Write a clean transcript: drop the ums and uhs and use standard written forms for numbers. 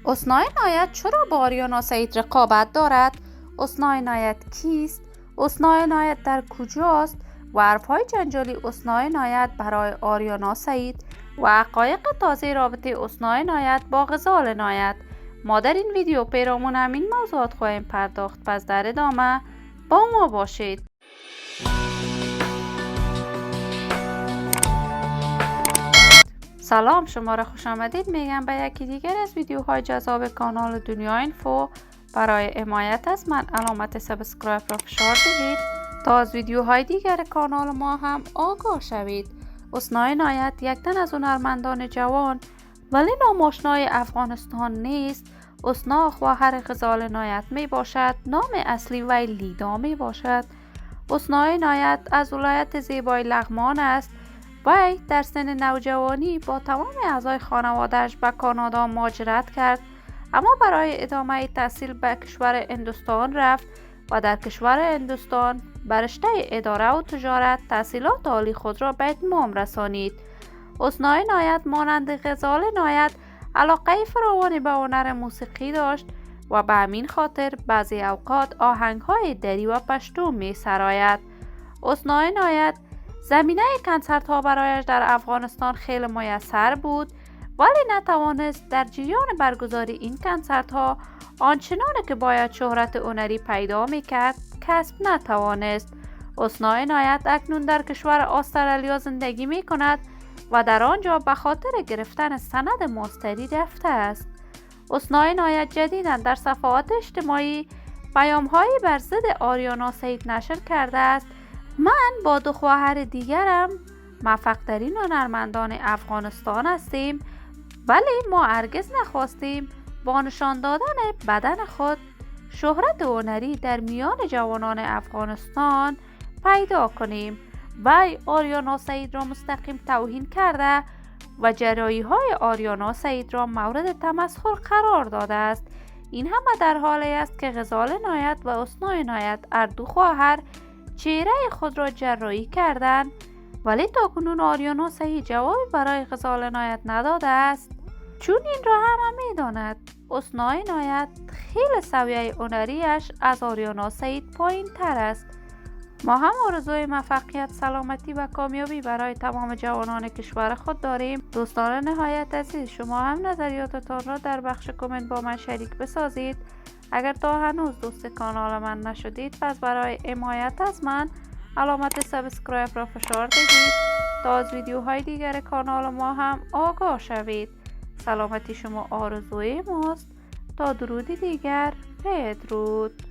حسنی عنایت چرا با آریانا سعید رقابت دارد؟ حسنی عنایت کیست؟ حسنی عنایت در کجاست؟ و حرف‌های جنجالی حسنی عنایت برای آریانا سعید و حقایق تازه رابطه حسنی عنایت با غزال عنایت. ما در این ویدیو پیرامون همین موضوعات خواهیم پرداخت، پس در ادامه با ما باشید. سلام، شما را خوش آمدید میگم به یکی دیگر از ویدیوهای جذاب کانال دنیا اینفو. برای حمایت از من علامت سابسکرایب را فشار دهید تا از ویدیوهای دیگر کانال ما هم آگاه شوید. حسنی عنایت یک تن از هنرمندان جوان ولی ناماشنای افغانستان نیست. حسنی خواهر غزال عنایت می باشد. نام اصلی وی لیدا می باشد. حسنی عنایت از ولایت زیبای لغمان است. وی در سن نوجوانی با تمام اعضای خانواده‌اش به کانادا مهاجرت کرد، اما برای ادامه تحصیل به کشور هندوستان رفت و در کشور هندوستان به رشته اداره و تجارت تحصیلات عالی خود را به اتمام رسانید. حسنی عنایت مانند غزال عنایت علاقه فراوانی به هنر موسیقی داشت و به همین خاطر بعضی اوقات آهنگ‌های دری و پشتو می‌سراید. حسنی عنایت زمینه کنسرت ها برایش در افغانستان خیلی میسر بود، ولی نتوانست در جریان برگزاری این کنسرت ها آنچنانی که باید شهرت هنری پیدا میکرد کسب نتوانست. حسنی عنایت اکنون در کشور استرالیا زندگی می کند و در آنجا به خاطر گرفتن سند ماستری رفته است. حسنی عنایت جدیداً در صفحات اجتماعی پیام‌هایی بر ضد آریانا سعید نشر کرده است. من با دو خواهر دیگرم موفق‌ترین هنرمندان افغانستان هستیم، ولی ما هرگز نخواستیم با نشان دادن بدن خود شهرت هنری در میان جوانان افغانستان پیدا کنیم. وی آریانا سعید را مستقیم توهین کرده و جرایی‌های آریانا سعید را مورد تمسخر قرار داده است. این همه در حالی است که غزال عنایت و حسنی عنایت هر دو خواهر چهره خود را جراحی کردند، ولی تاکنون آریانا سعید جوابی برای غزال عنایت نداده است، چون این را همه می‌داند. حسنی عنایت خیلی سویه هنریش از آریانا سعید پایین تر است. ما هم آرزوی موفقیت، سلامتی و کامیابی برای تمام جوانان کشور خود داریم. دوستان نهایت عزیز، شما هم نظریاتتان را در بخش کامنت با من شریک بسازید. اگر تا هنوز دوست کانال من نشدید، پس برای حمایت از من علامت سابسکرایب را فشار دهید تا از ویدیوهای دیگر کانال ما هم آگاه شوید. سلامتی شما آرزوی ماست. تا درودی دیگر، بدرود.